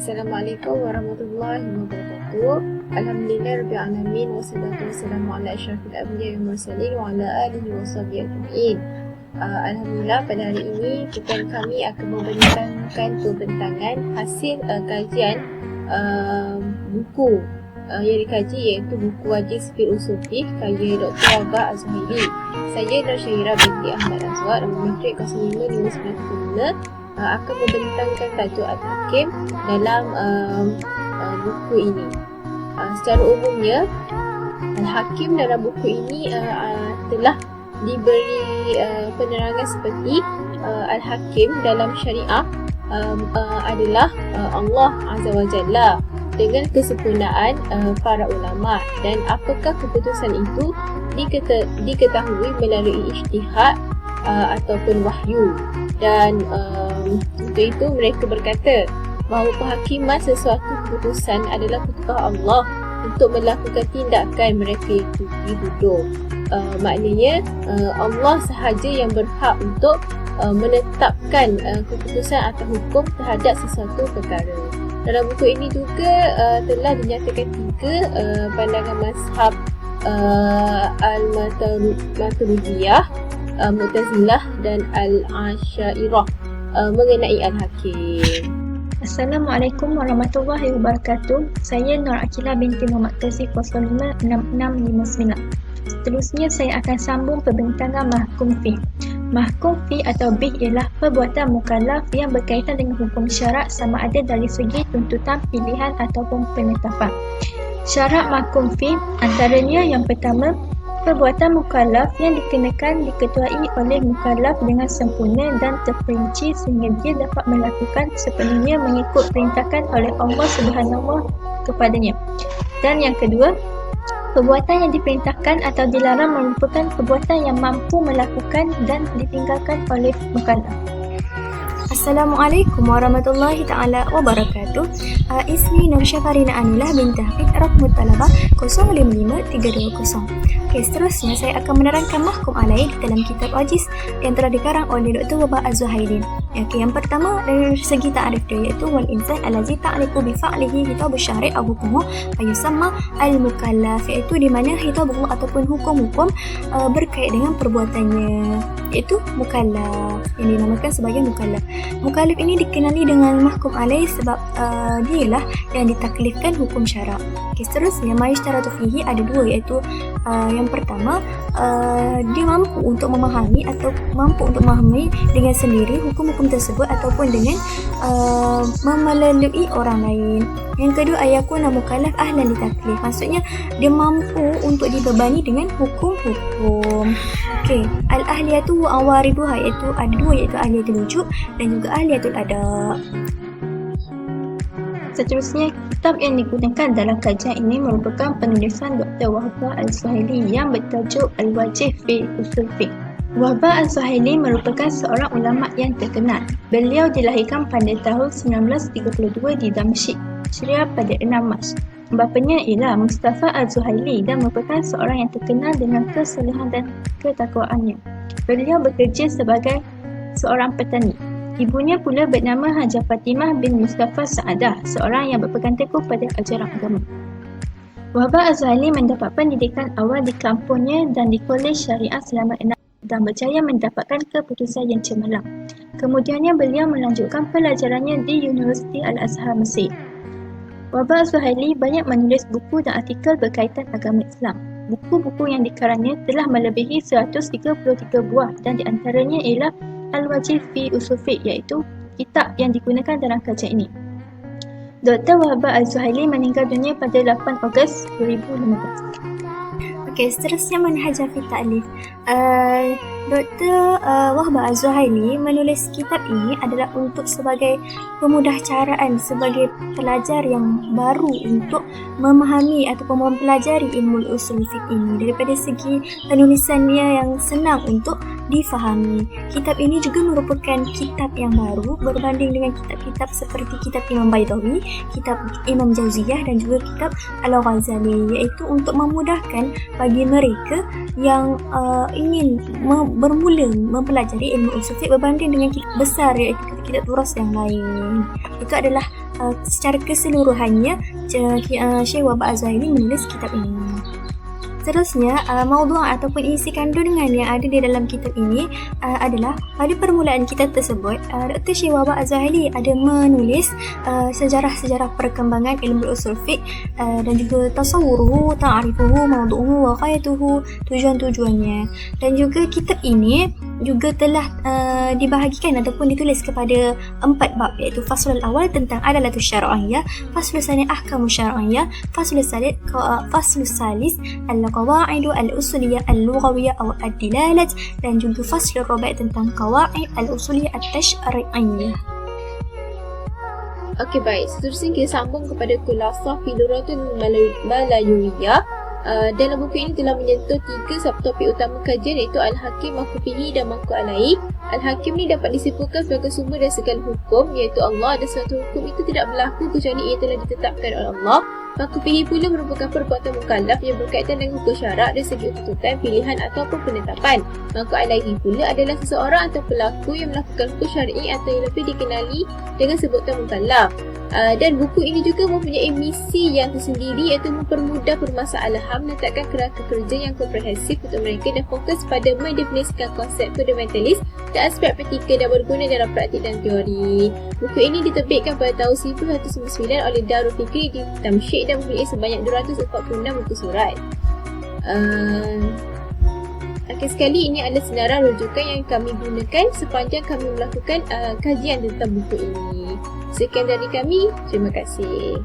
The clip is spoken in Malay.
Assalamualaikum warahmatullahi wabarakatuh. Alhamdulillah rabbil alamin wassalatu wassalamu ala asyrafil anbiya'i wal mursalin wa ala alihi washabihi ajma'in. Alhamdulillah, pada hari ini kami akan membincangkan pembentangan hasil kajian buku yang dikaji, iaitu buku Wajib Fil Usul Fiqh karya Dr. Wahbah Az-Zuhaili. Saya Nur Syahira binti Ahmad Azwar, nombor matrik 0559 akan membentangkan tajuk Al-Hakim dalam buku ini. Secara umumnya, Al-Hakim dalam buku ini telah diberi penerangan seperti Al-Hakim dalam syariah adalah Allah Azza wa Jalla dengan kesempurnaan para ulama, dan apakah keputusan itu diketahui melalui ijtihad ataupun wahyu. Dan untuk itu mereka berkata bahawa penghakiman sesuatu keputusan adalah ketutupan Allah untuk melakukan tindakan mereka itu dituduh. Maknanya Allah sahaja yang berhak untuk menetapkan keputusan atau hukum terhadap sesuatu perkara. Dalam buku ini juga telah dinyatakan tiga pandangan mazhab Al-Maturidiyah, Mu'tazilah dan Al-Asy'ariyah mengenai Al-Hakim. Assalamualaikum warahmatullahi wabarakatuh. Saya Nur Akilah binti Muhammad Taufiq 056659. Seterusnya saya akan sambung pembentangan mahkum fi. Mahkum fi atau bih ialah perbuatan mukallaf yang berkaitan dengan hukum syarak, sama ada dari segi tuntutan, pilihan ataupun penetapan. Syarat mahkum fi antaranya yang pertama, perbuatan mukallaf yang diketuai oleh mukallaf dengan sempurna dan terperinci sehingga dia dapat melakukan sepenuhnya mengikut perintahkan oleh Allah Subhanahu kepadanya. Dan yang kedua, perbuatan yang diperintahkan atau dilarang merupakan perbuatan yang mampu melakukan dan ditinggalkan oleh mukallaf. Assalamualaikum warahmatullahi ta'ala wabarakatuh. Ismi Nur Syafarina Anilah binti Hafid, Rakmut Talabah 055320. Okey, seterusnya saya akan menerangkan mahkum alaih dalam kitab Ajiz yang telah dikarang oleh Dr. Wahbah Az-Zuhaili. Okey, yang pertama dari segi ta'rif dia, iaitu wal insan allazi ta'liqu bi fa'lihi hitab syari' aw hukmuhu fa yusamma al-mukallaf, iaitu di mana hitabuhu ataupun hukum-hukum berkait dengan perbuatannya, iaitu mukallaf, yang dinamakan sebagai mukallaf. Mukallaf ini dikenali dengan mahkum alaih sebab dialah yang ditaklifkan hukum syarak. Okay, seterusnya mayushtaratu fihi ada dua, iaitu yang pertama, dia mampu untuk memahami atau mampu untuk memahami dengan sendiri hukum-hukum tersebut ataupun dengan melalui orang lain. Yang kedua, ayakuna mukallaf ahlan litaklif, maksudnya dia mampu untuk dibebani dengan hukum-hukum. Okey, al-ahliyatu wa awariduha, iaitu ada dua, iaitu ahliyatul wujub dan juga ahliyatul ada. Seterusnya, kitab yang digunakan dalam kajian ini merupakan penulisan Dr. Wahbah Az-Zuhaili yang bertajuk Al-Wajib fi Usul Fiqh. Wahbah Az-Zuhaili merupakan seorang ulama yang terkenal. Beliau dilahirkan pada tahun 1932 di Damsyik, Syria pada 6 Mac. Bapanya ialah Mustafa Az-Zuhaili dan merupakan seorang yang terkenal dengan kesalehan dan ketakwaannya. Beliau bekerja sebagai seorang petani. Ibunya pula bernama Hajah Fatimah bin Mustafa Sa'adah, seorang yang berpegang teguh pada ajaran agama. Wahbah Az-Zuhaili mendapat pendidikan awal di kampungnya dan di kolej syariah selama 6 dan berjaya mendapatkan keputusan yang cemerlang. Kemudiannya beliau melanjutkan pelajarannya di Universiti Al-Azhar Mesir. Wahbah Az-Zuhaili banyak menulis buku dan artikel berkaitan agama Islam. Buku-buku yang dikarangnya telah melebihi 133 buah dan di antaranya ialah Al-Wajib fi Usul Fiqh, iaitu kitab yang digunakan dalam kajian ini. Dr. Wahbah Az-Zuhaili meninggal dunia pada 8 Ogos 2015. Okey, seterusnya manhaj fi ta'lif. Dr. Wahbah Az-Zuhaili menulis kitab ini adalah untuk sebagai pemudah caraan sebagai pelajar yang baru untuk memahami ataupun mempelajari ilmu usul fiqh ini. Daripada segi penulisannya yang senang untuk difahami. Kitab ini juga merupakan kitab yang baru berbanding dengan kitab-kitab seperti kitab Imam Baydawi, kitab Imam Jauziyah dan juga kitab Al-Ghazali, iaitu untuk memudahkan bagi mereka yang ingin bermula mempelajari ilmu usul fiqh berbanding dengan kitab besar, iaitu kitab turas yang lain. Itu adalah secara keseluruhannya Syekh Wahbah Az-Zuhaili menulis kitab ini. Seterusnya, maudhu' ataupun isi kandungan yang ada di dalam kitab ini adalah pada permulaan kitab tersebut, Dr. Syekh Wahbah Az-Zuhaili ada menulis sejarah-sejarah perkembangan ilmu usul fiqh dan juga tasawwuruhu, ta'rifuhu, maudhu'uhu wa ghayatuhu, tujuan-tujuannya. Dan juga kitab ini juga telah dibahagikan ataupun ditulis kepada 4 bab, iaitu faslul awal tentang adalatus syar'iyyah, faslul tsani ahkamus syar'iyyah, faslul salis al-qawaidu al-usuliyah al-lughawiyah atau ad-dilalat, dan juga faslul rabi' tentang qawaid al-usuliyah at-tashri'iyyah. Okey, baik. Seterusnya kita sambung kepada Khulasah fi Lughatul Malayuiyah. Dalam buku ini telah menyentuh 3 subtopik utama kajian, iaitu Al-Hakim, Mahfufihi dan Mahfu Alaihi. Al-Hakim ni dapat disimpulkan sebagai sumber dari segala hukum, iaitu Allah, dan suatu hukum itu tidak berlaku kecuali ia telah ditetapkan oleh Allah. Mahfufihi pula merupakan perbuatan mukallaf yang berkaitan dengan hukum syarak dari segi tuntutan, pilihan ataupun penetapan. Mahfu Alaihi pula adalah seseorang atau pelaku yang melakukan hukum syar'i atau yang lebih dikenali dengan sebutan mukallaf. Dan buku ini juga mempunyai misi yang tersendiri, iaitu mempermudah permasalahan, meletakkan kerangka kerja yang komprehensif untuk mereka dan fokus pada mendefinisikan konsep fundamentalis dan aspek praktikal dan berguna dalam praktik dan teori. Buku ini diterbitkan pada tahun 1999 oleh Darul Fikri di Damsyik dan mempunyai sebanyak 246 buku surat. Akhir sekali, ini adalah senarai rujukan yang kami gunakan sepanjang kami melakukan kajian tentang buku ini. Sekian dari kami, terima kasih.